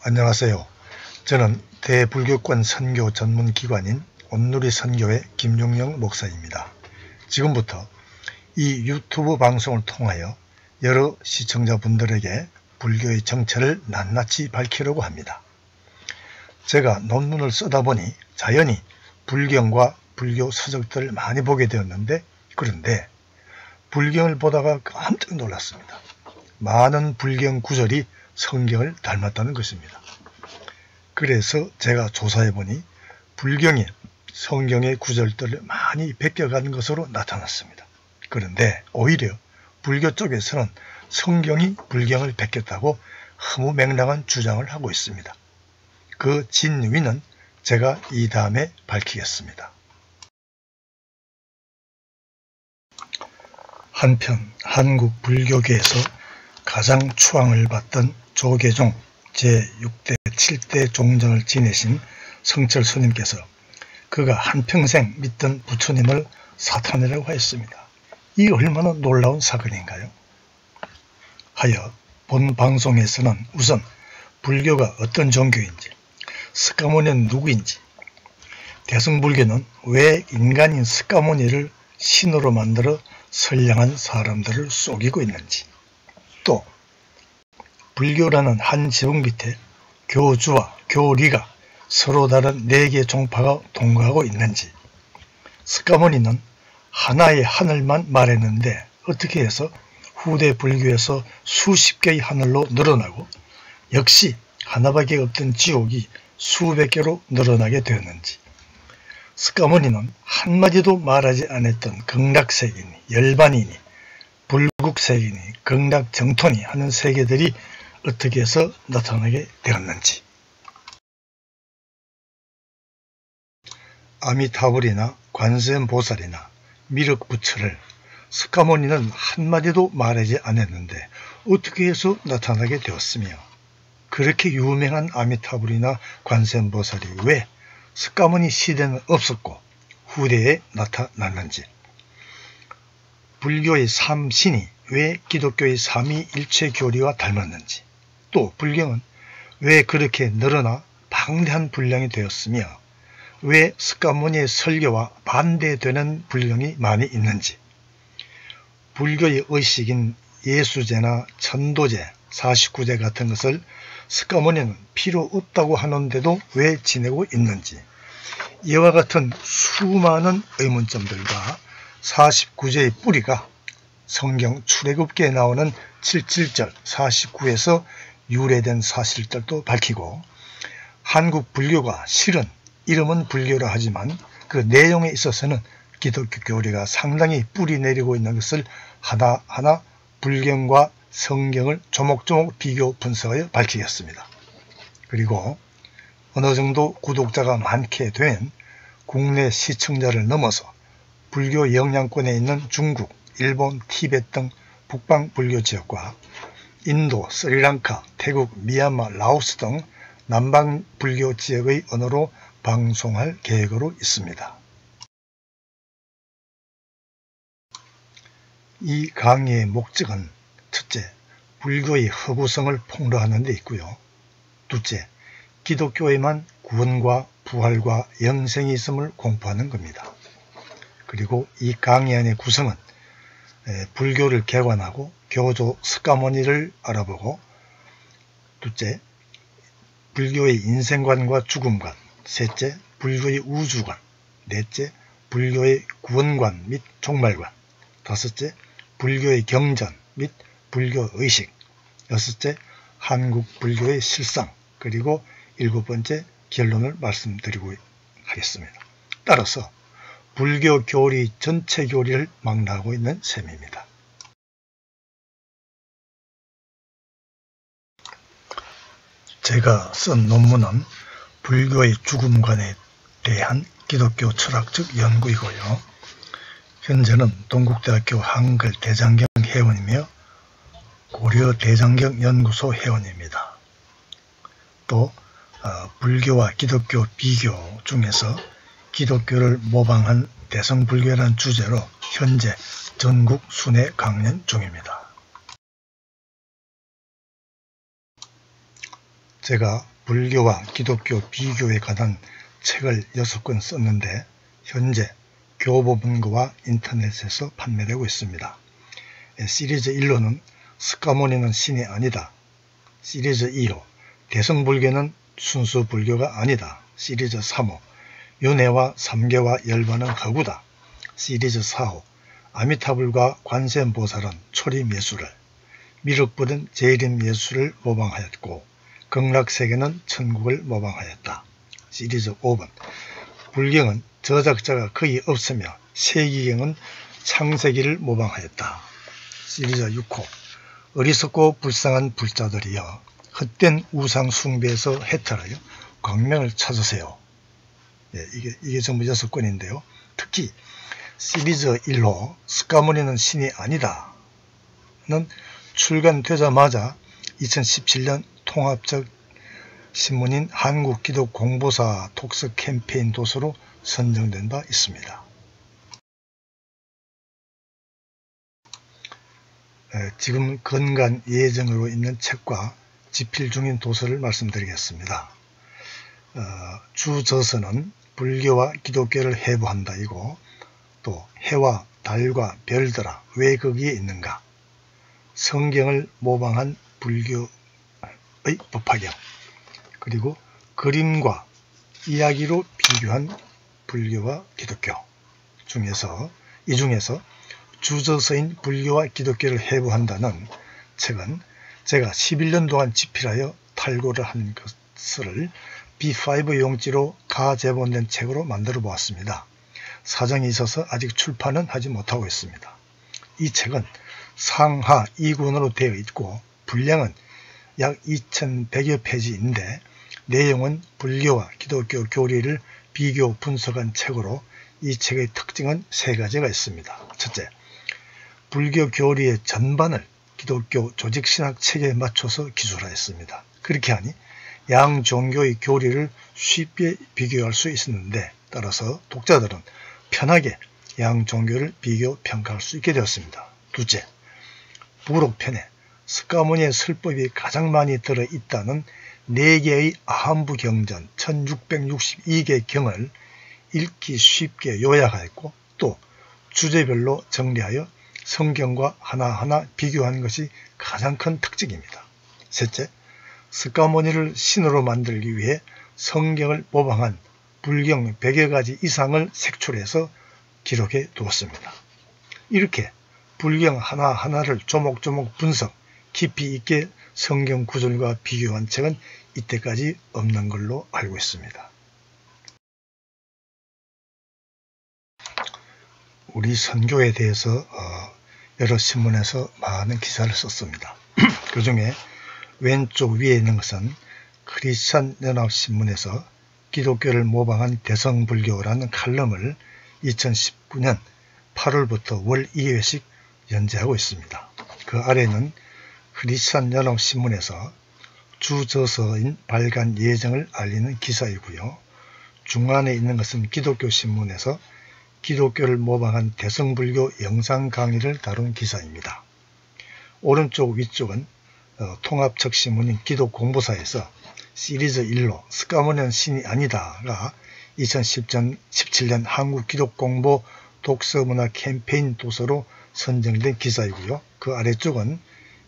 안녕하세요. 저는 대불교권 선교 전문기관인 온누리선교회 김용영 목사입니다. 지금부터 이 유튜브 방송을 통하여 여러 시청자분들에게 불교의 정체를 낱낱이 밝히려고 합니다. 제가 논문을 쓰다 보니 자연히 불경과 불교 서적들을 많이 보게 되었는데, 그런데 불경을 보다가 깜짝 놀랐습니다. 많은 불경 구절이 성경을 닮았다는 것입니다. 그래서 제가 조사해보니 불경에 성경의 구절들을 많이 베껴간 것으로 나타났습니다. 그런데 오히려 불교 쪽에서는 성경이 불경을 베꼈다고 허무맹랑한 주장을 하고 있습니다. 그 진위는 제가 이 다음에 밝히겠습니다. 한편 한국 불교계에서 가장 추앙을 받던 조계종 제6대 7대 종정을 지내신 성철 스님께서 그가 한평생 믿던 부처님을 사탄이라고 하였습니다. 이 얼마나 놀라운 사건인가요? 하여 본 방송에서는 우선 불교가 어떤 종교인지, 스가모니는 누구인지, 대승불교는 왜 인간인 스가모니를 신으로 만들어 선량한 사람들을 속이고 있는지, 또 불교라는 한 지붕 밑에 교주와 교리가 서로 다른 4개 종파가 동거하고 있는지, 스가모니는 하나의 하늘만 말했는데 어떻게 해서 후대 불교에서 수십 개의 하늘로 늘어나고 역시 하나밖에 없던 지옥이 수백 개로 늘어나게 되었는지, 스가모니는 한마디도 말하지 않았던 극락세계니, 열반이니, 불국세계니, 극락정토니 하는 세계들이 어떻게 해서 나타나게 되었는지, 아미타불이나 관세음보살이나 미륵부처를 스가모니는 한마디도 말하지 않았는데 어떻게 해서 나타나게 되었으며, 그렇게 유명한 아미타불이나 관세음보살이 왜 스가모니 시대는 없었고 후대에 나타났는지, 불교의 삼신이 왜 기독교의 삼위일체 교리와 닮았는지, 또 불경은 왜 그렇게 늘어나 방대한 분량이 되었으며 왜 스가모니의 설교와 반대되는 불경이 많이 있는지, 불교의 의식인 예수제나 천도제, 49제 같은 것을 스가모니는 필요 없다고 하는데도 왜 지내고 있는지, 이와 같은 수많은 의문점들과 49제의 뿌리가 성경 출애굽기에 나오는 77절 49에서 유래된 사실들도 밝히고, 한국 불교가 실은 이름은 불교라 하지만 그 내용에 있어서는 기독교 교리가 상당히 뿌리 내리고 있는 것을 하나하나 불경과 성경을 조목조목 비교 분석하여 밝히겠습니다. 그리고 어느 정도 구독자가 많게 된 국내 시청자를 넘어서 불교 영향권에 있는 중국, 일본, 티베트 등 북방 불교 지역과 인도, 스리랑카, 태국, 미얀마, 라오스 등 남방 불교 지역의 언어로 방송할 계획으로 있습니다. 이 강의의 목적은 첫째, 불교의 허구성을 폭로하는 데 있고요. 둘째, 기독교에만 구원과 부활과 영생이 있음을 공부하는 겁니다. 그리고 이 강의 안의 구성은 불교를 개관하고 교조 스가모니를 알아보고, 둘째, 불교의 인생관과 죽음관, 셋째, 불교의 우주관, 넷째, 불교의 구원관 및 종말관, 다섯째, 불교의 경전 및 불교의식, 여섯째, 한국 불교의 실상, 그리고 일곱 번째, 결론을 말씀드리고 하겠습니다. 따라서 불교 교리 전체 교리를 망라하고 있는 셈입니다. 제가 쓴 논문은 불교의 죽음관에 대한 기독교 철학적 연구이고요. 현재는 동국대학교 한글 대장경 회원이며 고려 대장경 연구소 회원입니다. 또 불교와 기독교 비교 중에서 기독교를 모방한 대성불교라는 주제로 현재 전국 순회 강연 중입니다. 제가 불교와 기독교 비교에 관한 책을 6권 썼는데 현재 교보문고와 인터넷에서 판매되고 있습니다. 시리즈 1호는 스가모니는 신이 아니다. 시리즈 2호 대성불교는 순수 불교가 아니다. 시리즈 3호 윤회와 삼계와 열반은 허구다. 시리즈 4호 아미타불과 관세음보살은 초림예술을, 미륵불은 재림예술을 모방하였고 극락세계는 천국을 모방하였다. 시리즈 5번 불경은 저작자가 거의 없으며 세기경은 창세기를 모방하였다. 시리즈 6호 어리석고 불쌍한 불자들이여 헛된 우상 숭배에서 해탈하여 광명을 찾으세요. 이게 전부 6권인데요. 특히 시리즈 1호 스가모니는 신이 아니다 는 출간되자마자 2017년 통합적 신문인 한국기독공보사 독서 캠페인 도서로 선정된 바 있습니다. 지금 건간 예정으로 있는 책과 집필 중인 도서를 말씀드리겠습니다. 주저서는 불교와 기독교를 해부한다 이고, 또 해와 달과 별들아 왜 거기에 있는가, 성경을 모방한 불교의 법화경, 그리고 그림과 이야기로 비교한 불교와 기독교 이 중에서 주저서인 불교와 기독교를 해부한다는 책은 제가 11년 동안 집필하여 탈고를 한 것을 B5 용지로 가제본된 책으로 만들어 보았습니다. 사정이 있어서 아직 출판은 하지 못하고 있습니다. 이 책은 상하 2권으로 되어 있고 분량은 약 2100여 페이지인데 내용은 불교와 기독교 교리를 비교 분석한 책으로 이 책의 특징은 3가지가 있습니다. 첫째, 불교 교리의 전반을 기독교 조직신학 체계에 맞춰서 기술하였습니다. 그렇게 하니 양 종교의 교리를 쉽게 비교할 수 있었는데, 따라서 독자들은 편하게 양 종교를 비교 평가할 수 있게 되었습니다. 둘째, 부록편에 스가모니의 설법이 가장 많이 들어있다는 4개의 아함부 경전 1662개 경을 읽기 쉽게 요약하였고, 또 주제별로 정리하여 성경과 하나하나 비교하는 것이 가장 큰 특징입니다. 셋째, 스가모니를 신으로 만들기 위해 성경을 모방한 불경 100여 가지 이상을 색출해서 기록해 두었습니다. 이렇게 불경 하나하나를 조목조목 분석, 깊이 있게 성경 구절과 비교한 책은 이때까지 없는 걸로 알고 있습니다. 우리 선교에 대해서 여러 신문에서 많은 기사를 썼습니다. 그 중에 왼쪽 위에 있는 것은 크리스찬 연합신문에서 기독교를 모방한 대성불교라는 칼럼을 2019년 8월부터 월 2회씩 연재하고 있습니다. 그 아래는 크리스찬 연합신문에서 주저서인 발간 예정을 알리는 기사이고요. 중간에 있는 것은 기독교 신문에서 기독교를 모방한 대성불교 영상 강의를 다룬 기사입니다. 오른쪽 위쪽은 통합적 신문인 기독공보사에서 시리즈 1로 스가모니는 신이 아니다가 2017년 한국기독공보 독서문화 캠페인 도서로 선정된 기사이고요. 그 아래쪽은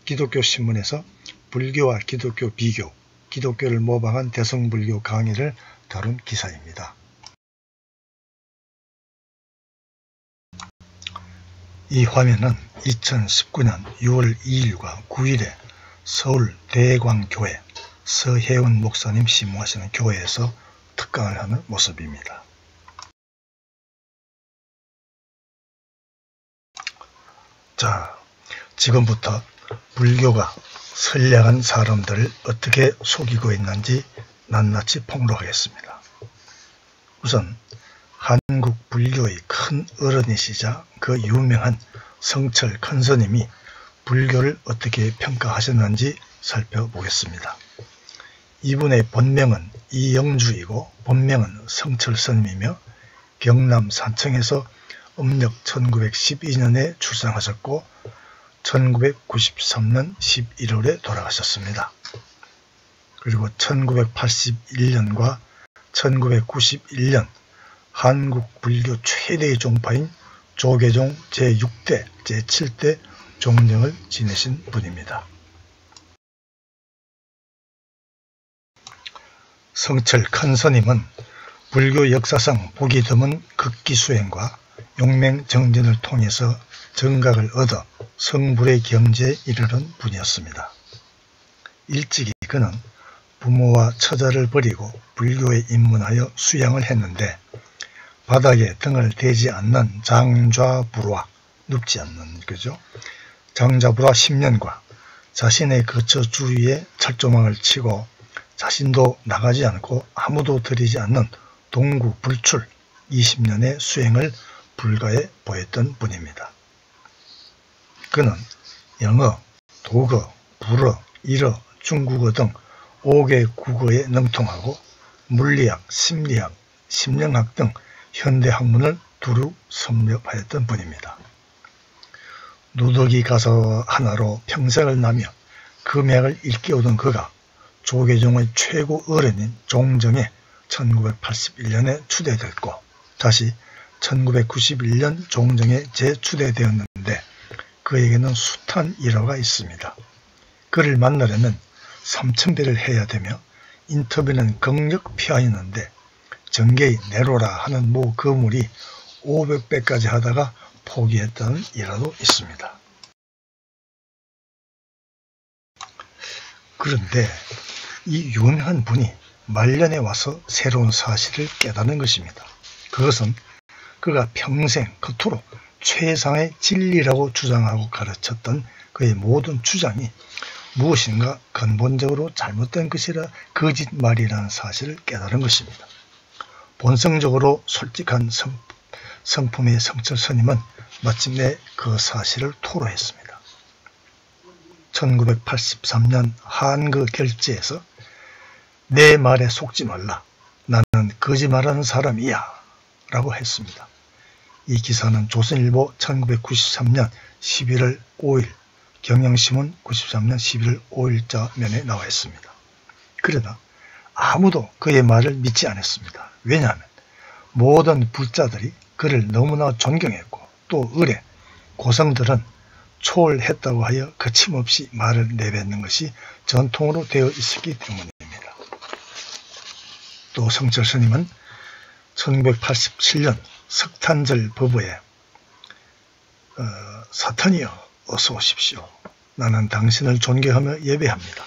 기독교 신문에서 불교와 기독교 비교, 기독교를 모방한 대성불교 강의를 다룬 기사입니다. 이 화면은 2019년 6월 2일과 9일에 서울 대광교회 서혜원 목사님 심무하시는 교회에서 특강을 하는 모습입니다. 자, 지금부터 불교가 선량한 사람들을 어떻게 속이고 있는지 낱낱이 폭로하겠습니다. 우선 한국 불교의 큰 어른이시자 그 유명한 성철 큰스님이 불교를 어떻게 평가하셨는지 살펴보겠습니다. 이분의 본명은 이영주이고 본명은 성철스님이며 경남 산청에서 음력 1912년에 출생하셨고 1993년 11월에 돌아가셨습니다. 그리고 1981년과 1991년 한국 불교 최대의 종파인 조계종 제6대, 제7대 종정을 지내신 분입니다. 성철 큰스님은 불교 역사상 보기 드문 극기수행과 용맹정진을 통해서 정각을 얻어 성불의 경지에 이르는 분이었습니다. 일찍이 그는 부모와 처자를 버리고 불교에 입문하여 수양을 했는데 바닥에 등을 대지 않는 장좌불화, 눕지 않는 장좌불화 10년과 자신의 거처 주위에 철조망을 치고 자신도 나가지 않고 아무도 들이지 않는 동구 불출 20년의 수행을 불가에 보였던 분입니다. 그는 영어, 독어, 불어, 일어, 중국어 등 5개 국어에 능통하고 물리학, 심리학, 심령학 등 현대 학문을 두루 섭렵하였던 분입니다. 누더기 가서 하나로 평생을 나며 금약을 일깨우던 그가 조계종의 최고 어른인 종정에 1981년에 추대됐고 다시 1991년 종정에 재추대되었는데 그에게는 숱한 일화가 있습니다. 그를 만나려면 삼천배를 해야 되며 인터뷰는 극력 피하였는데 정계의 내로라 하는 모 거물이 500배까지 하다가 포기했다는 일화도 있습니다. 그런데 이 유명한 분이 말년에 와서 새로운 사실을 깨닫는 것입니다. 그것은 그가 평생 그토록 최상의 진리라고 주장하고 가르쳤던 그의 모든 주장이 무엇인가 근본적으로 잘못된 것이라 거짓말이라는 사실을 깨달은 것입니다. 본성적으로 솔직한 성품의 성철스님은 마침내 그 사실을 토로했습니다. 1983년 한그 결제에서 내 말에 속지 말라. 나는 거짓말하는 사람이야. 라고 했습니다. 이 기사는 조선일보 1993년 11월 5일, 경향신문 93년 11월 5일자 면에 나와 있습니다. 그러나 아무도 그의 말을 믿지 않았습니다. 왜냐하면 모든 불자들이 그를 너무나 존경했고 또 의뢰, 고성들은 초월했다고 하여 거침없이 말을 내뱉는 것이 전통으로 되어 있었기 때문입니다. 또 성철스님은 1987년 석탄절 법회에 사탄이여 어서 오십시오. 나는 당신을 존경하며 예배합니다.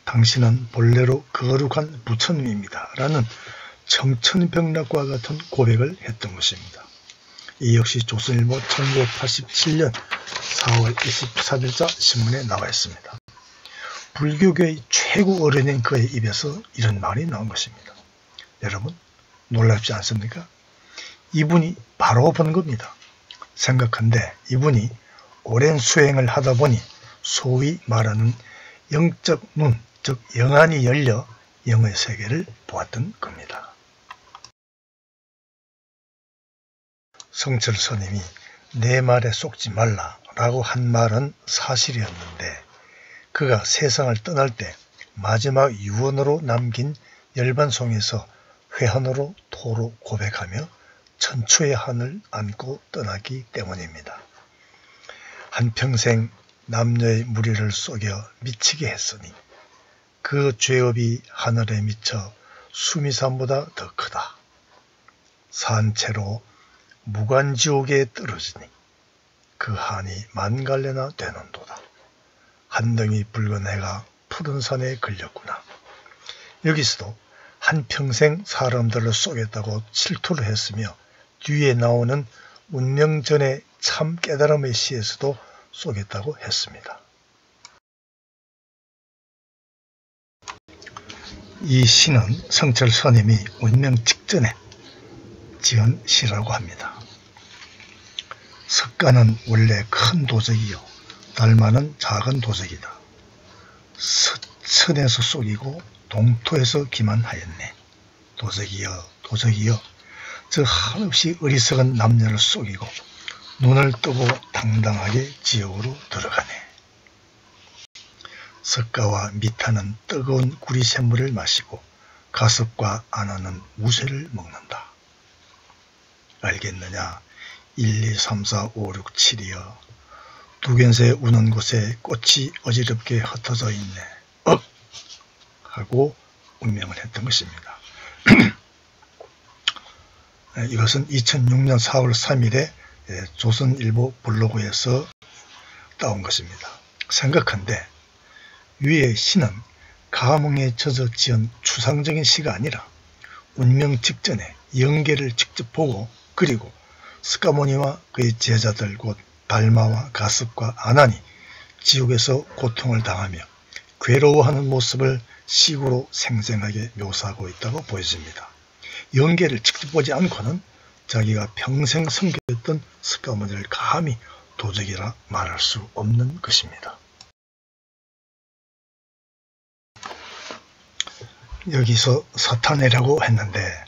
당신은 본래로 거룩한 부처님입니다. 라는 청천벽락과 같은 고백을 했던 것입니다. 이 역시 조선일보 1987년 4월 24일자 신문에 나와 있습니다. 불교계의 최고 어른인 그의 입에서 이런 말이 나온 것입니다. 여러분 놀랍지 않습니까? 이분이 바로 본 겁니다. 생각한데 이분이 오랜 수행을 하다 보니 소위 말하는 영적 눈, 즉 영안이 열려 영의 세계를 보았던 겁니다. 성철스님이 내 말에 속지 말라 라고 한 말은 사실이었는데 그가 세상을 떠날 때 마지막 유언으로 남긴 열반송에서 회한으로 토로 고백하며 천추의 한을 안고 떠나기 때문입니다. 한평생 남녀의 무리를 속여 미치게 했으니 그 죄업이 하늘에 미쳐 수미산보다 더 크다. 산채로 무간지옥에 떨어지니 그 한이 만갈래나 되는도다. 한덩이 붉은 해가 푸른 산에 걸렸구나. 여기서도 한평생 사람들을 쏘겠다고 질투를 했으며 뒤에 나오는 운명전의 참 깨달음의 시에서도 쏘겠다고 했습니다. 이 시는 성철스님이 운명 직전에 지은 시라고 합니다. 석가는 원래 큰 도적이요 달마는 작은 도적이다. 천에서 속이고 동토에서 기만하였네. 도적이여 도적이여 저 한없이 어리석은 남녀를 속이고 눈을 뜨고 당당하게 지옥으로 들어가네. 석가와 미타는 뜨거운 구리샘물을 마시고 가습과 안하는 무쇠를 먹는다. 알겠느냐? 1, 2, 3, 4, 5, 6, 7이여 두견새 우는 곳에 꽃이 어지럽게 흩어져 있네. 하고 운명을 했던 것입니다. 이것은 2006년 4월 3일에 조선일보 블로그에서 따온 것입니다. 생각한데 위의 시는 감흥에 젖어 지은 추상적인 시가 아니라 운명 직전에 영계를 직접 보고 그리고 스카모니와 그의 제자들 곧 달마와 가습과 아난이 지옥에서 고통을 당하며 괴로워하는 모습을 시구로 생생하게 묘사하고 있다고 보여집니다. 영계를 직접 보지 않고는 자기가 평생 섬겼던 스카모니를 감히 도적이라 말할 수 없는 것입니다. 여기서 사탄이라고 했는데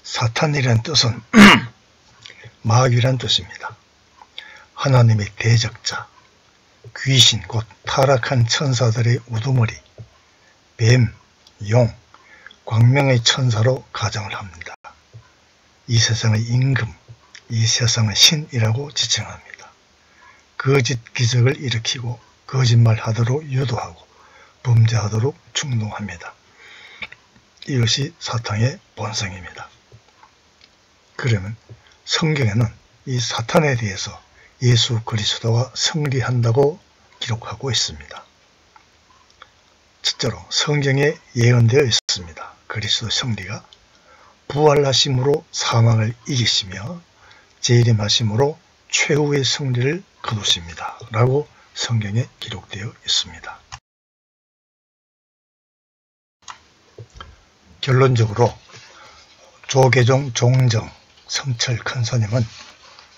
사탄이라는 뜻은 마귀란 뜻입니다. 하나님의 대적자, 귀신 곧 타락한 천사들의 우두머리, 뱀, 용, 광명의 천사로 가정을 합니다. 이 세상의 임금, 이 세상의 신이라고 지칭합니다. 거짓 기적을 일으키고 거짓말하도록 유도하고 범죄하도록 충동합니다. 이것이 사탄의 본성입니다. 그러면 성경에는 이 사탄에 대해서 예수 그리스도가 승리한다고 기록하고 있습니다. 첫째로 성경에 예언되어 있습니다. 그리스도 승리가 부활하심으로 사망을 이기시며 재림하심으로 최후의 승리를 거두십니다. 라고 성경에 기록되어 있습니다. 결론적으로 조계종 종정 성철 큰스님은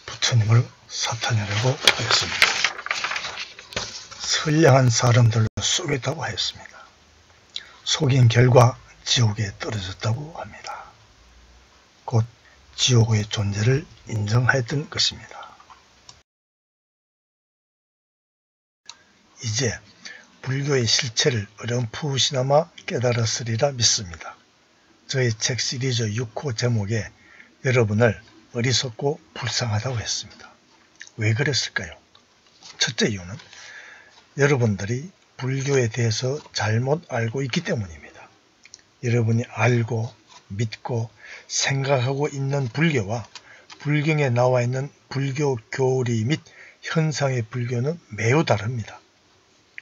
부처님을 사탄이라고 하였습니다. 선량한 사람들로 속였다고 하였습니다. 속인 결과 지옥에 떨어졌다고 합니다. 곧 지옥의 존재를 인정하였던 것입니다. 이제 불교의 실체를 어렴풋이나마 깨달았으리라 믿습니다. 저의 책 시리즈 6호 제목에 여러분을 어리석고 불쌍하다고 했습니다. 왜 그랬을까요? 첫째 이유는 여러분들이 불교에 대해서 잘못 알고 있기 때문입니다. 여러분이 알고 믿고 생각하고 있는 불교와 불경에 나와 있는 불교 교리 및 현상의 불교는 매우 다릅니다.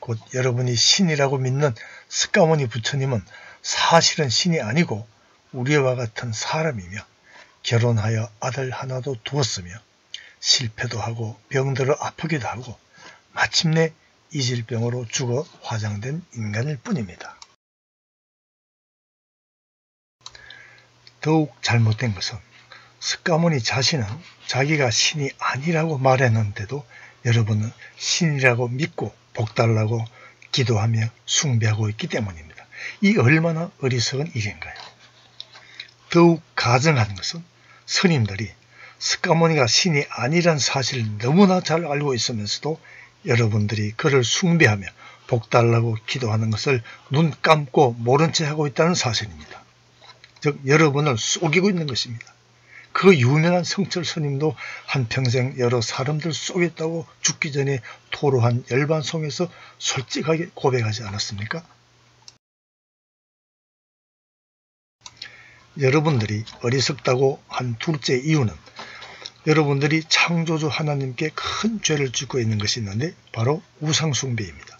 곧 여러분이 신이라고 믿는 스카모니 부처님은 사실은 신이 아니고 우리와 같은 사람이며 결혼하여 아들 하나도 두었으며 실패도 하고 병들어 아프기도 하고 마침내 이질병으로 죽어 화장된 인간일 뿐입니다. 더욱 잘못된 것은 스카모니 자신은 자기가 신이 아니라고 말했는데도 여러분은 신이라고 믿고 복달라고 기도하며 숭배하고 있기 때문입니다. 이 얼마나 어리석은 일인가요? 더욱 가증한 것은 스님들이 스카모니가 신이 아니란 사실을 너무나 잘 알고 있으면서도 여러분들이 그를 숭배하며 복달라고 기도하는 것을 눈 감고 모른 채 하고 있다는 사실입니다. 즉 여러분을 속이고 있는 것입니다. 그 유명한 성철 스님도 한평생 여러 사람들 속였다고 죽기 전에 토로한 열반송에서 솔직하게 고백하지 않았습니까? 여러분들이 어리석다고 한 둘째 이유는 여러분들이 창조주 하나님께 큰 죄를 짓고 있는 것이 있는데 바로 우상숭배입니다.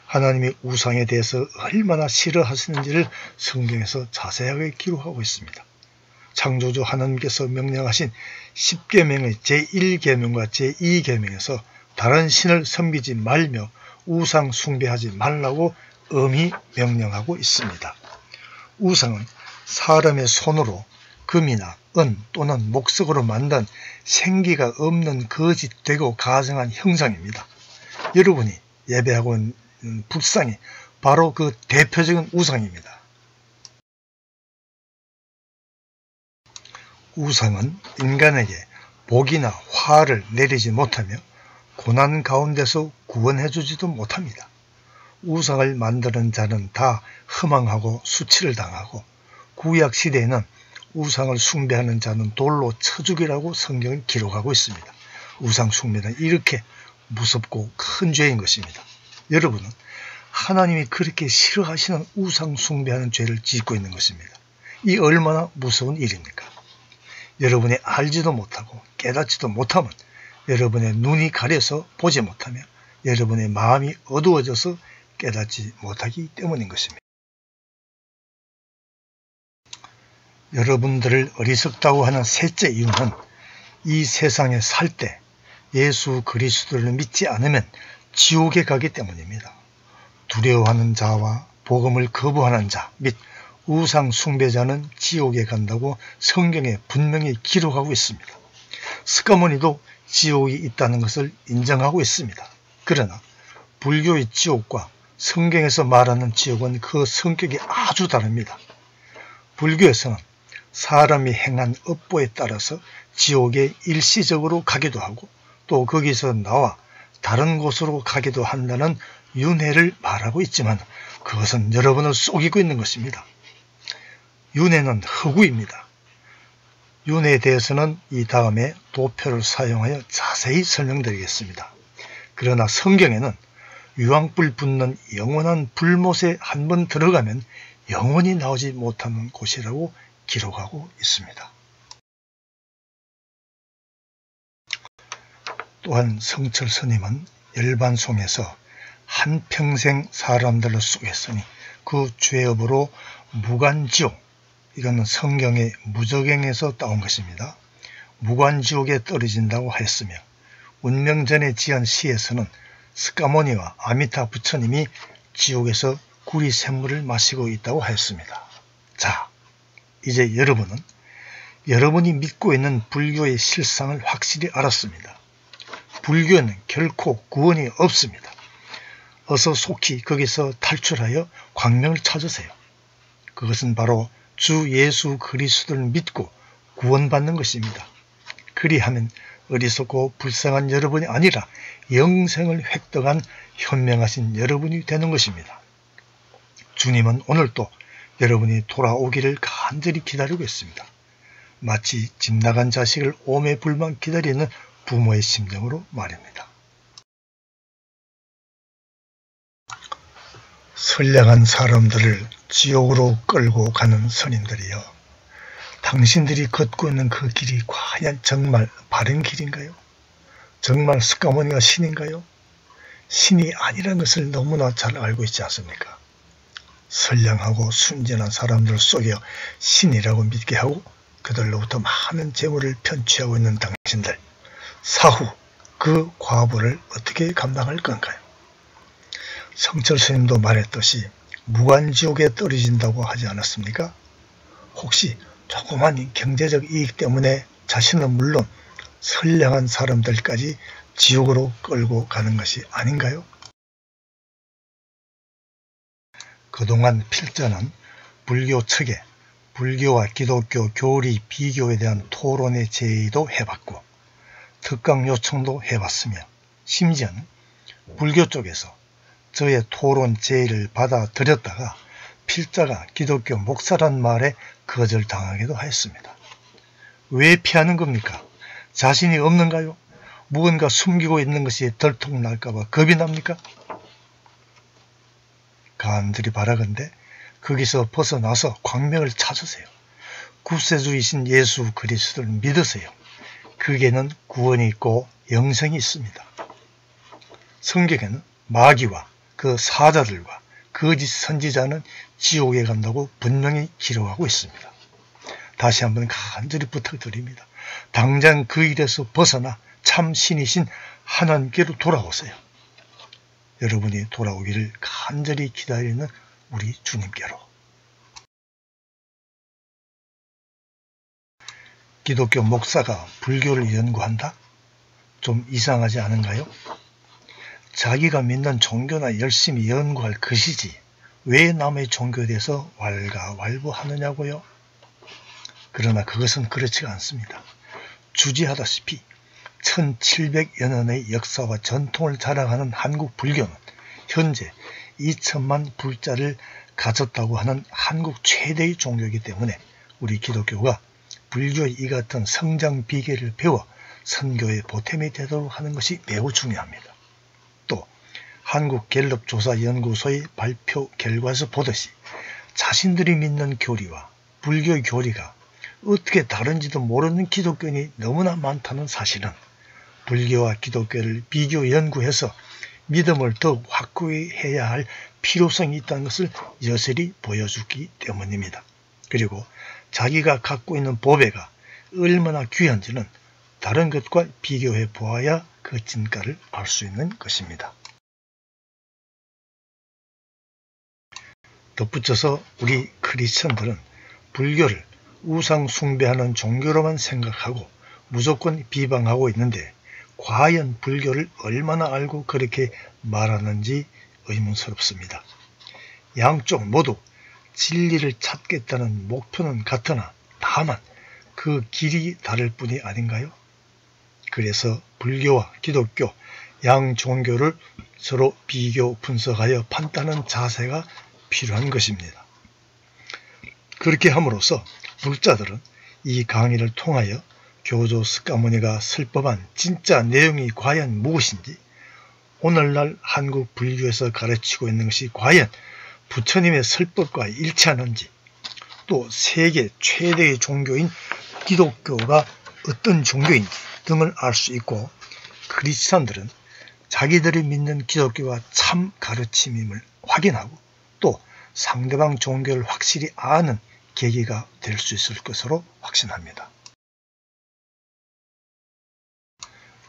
하나님이 우상에 대해서 얼마나 싫어하시는지를 성경에서 자세하게 기록하고 있습니다. 창조주 하나님께서 명령하신 10계명의 제1계명과 제2계명에서 다른 신을 섬기지 말며 우상 숭배하지 말라고 엄히 명령하고 있습니다. 우상은 사람의 손으로 금이나 은 또는 목석으로 만든 생기가 없는 거짓되고 가정한 형상입니다. 여러분이 예배하고 있는 불상이 바로 그 대표적인 우상입니다. 우상은 인간에게 복이나 화를 내리지 못하며 고난 가운데서 구원해주지도 못합니다. 우상을 만드는 자는 다 허망하고 수치를 당하고 구약 시대에는 우상을 숭배하는 자는 돌로 쳐 죽이라고 성경은 기록하고 있습니다. 우상 숭배는 이렇게 무섭고 큰 죄인 것입니다. 여러분은 하나님이 그렇게 싫어하시는 우상 숭배하는 죄를 짓고 있는 것입니다. 이 얼마나 무서운 일입니까? 여러분이 알지도 못하고 깨닫지도 못하면 여러분의 눈이 가려서 보지 못하며 여러분의 마음이 어두워져서 깨닫지 못하기 때문인 것입니다. 여러분들을 어리석다고 하는 셋째 이유는 이 세상에 살 때 예수 그리스도를 믿지 않으면 지옥에 가기 때문입니다. 두려워하는 자와 복음을 거부하는 자 및 우상 숭배자는 지옥에 간다고 성경에 분명히 기록하고 있습니다. 스가모니도 지옥이 있다는 것을 인정하고 있습니다. 그러나 불교의 지옥과 성경에서 말하는 지옥은 그 성격이 아주 다릅니다. 불교에서는 사람이 행한 업보에 따라서 지옥에 일시적으로 가기도 하고 또 거기서 나와 다른 곳으로 가기도 한다는 윤회를 말하고 있지만 그것은 여러분을 속이고 있는 것입니다. 윤회는 허구입니다. 윤회에 대해서는 이 다음에 도표를 사용하여 자세히 설명드리겠습니다. 그러나 성경에는 유황불 붙는 영원한 불못에 한번 들어가면 영원히 나오지 못하는 곳이라고 기록하고 있습니다. 또한 성철 스님은 열반송에서 한평생 사람들을 속였으니 그 죄업으로 무간지옥, 이거는 성경의 무적행에서 따온 것입니다. 무간지옥에 떨어진다고 하였으며 운명전에 지은 시에서는 스가모니와 아미타 부처님이 지옥에서 구리 샘물을 마시고 있다고 하였습니다. 자, 이제 여러분은 여러분이 믿고 있는 불교의 실상을 확실히 알았습니다. 불교에는 결코 구원이 없습니다. 어서 속히 거기서 탈출하여 광명을 찾으세요. 그것은 바로 주 예수 그리스도를 믿고 구원받는 것입니다. 그리하면 어리석고 불쌍한 여러분이 아니라 영생을 획득한 현명하신 여러분이 되는 것입니다. 주님은 오늘도 여러분이 돌아오기를 간절히 기다리고 있습니다. 마치 집 나간 자식을 오매불망 기다리는 부모의 심정으로 말입니다. 선량한 사람들을 지옥으로 끌고 가는 선인들이여, 당신들이 걷고 있는 그 길이 과연 정말 바른 길인가요? 정말 스가모니가 신인가요? 신이 아니라는 것을 너무나 잘 알고 있지 않습니까? 선량하고 순진한 사람들을 속여 신이라고 믿게 하고 그들로부터 많은 재물을 편취하고 있는 당신들, 사후 그 과보를 어떻게 감당할 건가요? 성철 스님도 말했듯이 무간지옥에 떨어진다고 하지 않았습니까? 혹시 조그만 경제적 이익 때문에 자신은 물론 선량한 사람들까지 지옥으로 끌고 가는 것이 아닌가요? 그동안 필자는 불교 측에 불교와 기독교 교리 비교에 대한 토론의 제의도 해봤고 특강 요청도 해봤으며 심지어는 불교 쪽에서 저의 토론 제의를 받아들였다가 필자가 기독교 목사란 말에 거절당하기도 하였습니다. 왜 피하는 겁니까? 자신이 없는가요? 무언가 숨기고 있는 것이 들통날까봐 겁이 납니까? 간절히 바라건대 거기서 벗어나서 광명을 찾으세요. 구세주이신 예수 그리스도를 믿으세요. 그게는 구원이 있고 영생이 있습니다. 성경에는 마귀와 그 사자들과 거짓 선지자는 지옥에 간다고 분명히 기록하고 있습니다. 다시 한번 간절히 부탁드립니다. 당장 그 일에서 벗어나 참 신이신 하나님께로 돌아오세요. 여러분이 돌아오기를 간절히 기다리는 우리 주님께로. 기독교 목사가 불교를 연구한다? 좀 이상하지 않은가요? 자기가 믿는 종교나 열심히 연구할 것이지 왜 남의 종교에 대해서 왈가왈부하느냐고요? 그러나 그것은 그렇지가 않습니다. 주지하다시피 1700여 년의 역사와 전통을 자랑하는 한국 불교는 현재 2천만 불자를 가졌다고 하는 한국 최대의 종교이기 때문에 우리 기독교가 불교의 이 같은 성장 비결을 배워 선교의 보탬이 되도록 하는 것이 매우 중요합니다. 또 한국갤럽조사연구소의 발표 결과에서 보듯이 자신들이 믿는 교리와 불교의 교리가 어떻게 다른지도 모르는 기독교인이 너무나 많다는 사실은 불교와 기독교를 비교 연구해서 믿음을 더욱 확고히 해야 할 필요성이 있다는 것을 여실히 보여주기 때문입니다. 그리고 자기가 갖고 있는 보배가 얼마나 귀한지는 다른 것과 비교해 보아야 그 진가를 알 수 있는 것입니다. 덧붙여서 우리 크리스천들은 불교를 우상 숭배하는 종교로만 생각하고 무조건 비방하고 있는데 과연 불교를 얼마나 알고 그렇게 말하는지 의문스럽습니다. 양쪽 모두 진리를 찾겠다는 목표는 같으나 다만 그 길이 다를 뿐이 아닌가요? 그래서 불교와 기독교 양 종교를 서로 비교 분석하여 판단하는 자세가 필요한 것입니다. 그렇게 함으로써 불자들은 이 강의를 통하여 교조 석가모니가 설법한 진짜 내용이 과연 무엇인지, 오늘날 한국 불교에서 가르치고 있는 것이 과연 부처님의 설법과 일치하는지, 또 세계 최대의 종교인 기독교가 어떤 종교인지 등을 알 수 있고, 크리스천들은 자기들이 믿는 기독교가 참 가르침임을 확인하고 또 상대방 종교를 확실히 아는 계기가 될 수 있을 것으로 확신합니다.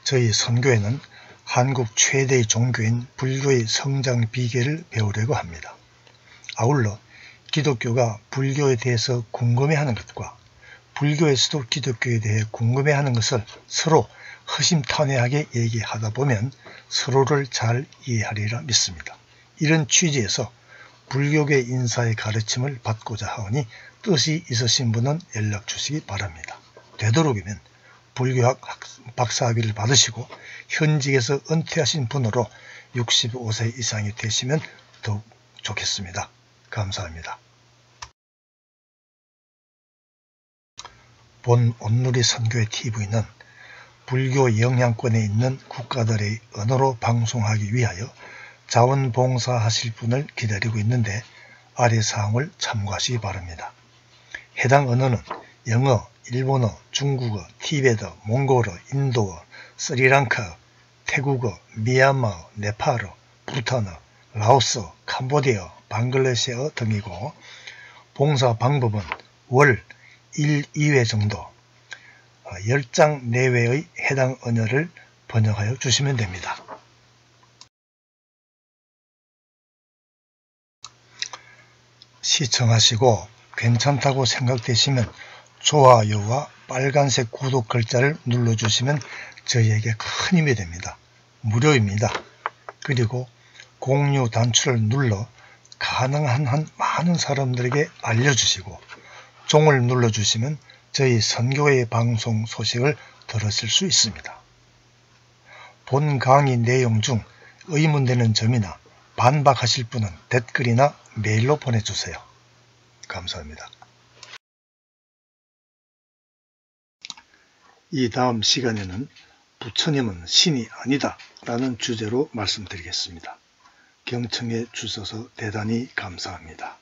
저희 선교회는 한국 최대의 종교인 불교의 성장 비결을 배우려고 합니다. 아울러 기독교가 불교에 대해서 궁금해하는 것과 불교에서도 기독교에 대해 궁금해하는 것을 서로 허심탄회하게 얘기하다 보면 서로를 잘 이해하리라 믿습니다. 이런 취지에서 불교계 인사의 가르침을 받고자 하오니 뜻이 있으신 분은 연락 주시기 바랍니다. 되도록이면 불교학 박사학위를 받으시고 현직에서 은퇴하신 분으로 65세 이상이 되시면 더욱 좋겠습니다. 감사합니다. 본 온누리 선교회 TV는 불교 영향권에 있는 국가들의 언어로 방송하기 위하여 자원봉사하실 분을 기다리고 있는데 아래 사항을 참고하시기 바랍니다. 해당 언어는 영어, 일본어, 중국어, 티베트, 몽골어, 인도어, 스리랑카, 태국어, 미얀마, 네팔어, 부탄어, 라오스, 캄보디아, 방글라데시어 등이고, 봉사 방법은 월 1, 2회 정도 10장 내외의 해당 언어를 번역하여 주시면 됩니다. 시청하시고 괜찮다고 생각되시면 좋아요와 빨간색 구독 글자를 눌러주시면 저희에게 큰 힘이 됩니다. 무료입니다. 그리고 공유 단추를 눌러 가능한 한 많은 사람들에게 알려주시고 종을 눌러주시면 저희 선교회 방송 소식을 들으실 수 있습니다. 본 강의 내용 중 의문되는 점이나 반박하실 분은 댓글이나 메일로 보내주세요. 감사합니다. 이 다음 시간에는 부처님은 신이 아니다 라는 주제로 말씀드리겠습니다. 경청해 주셔서 대단히 감사합니다.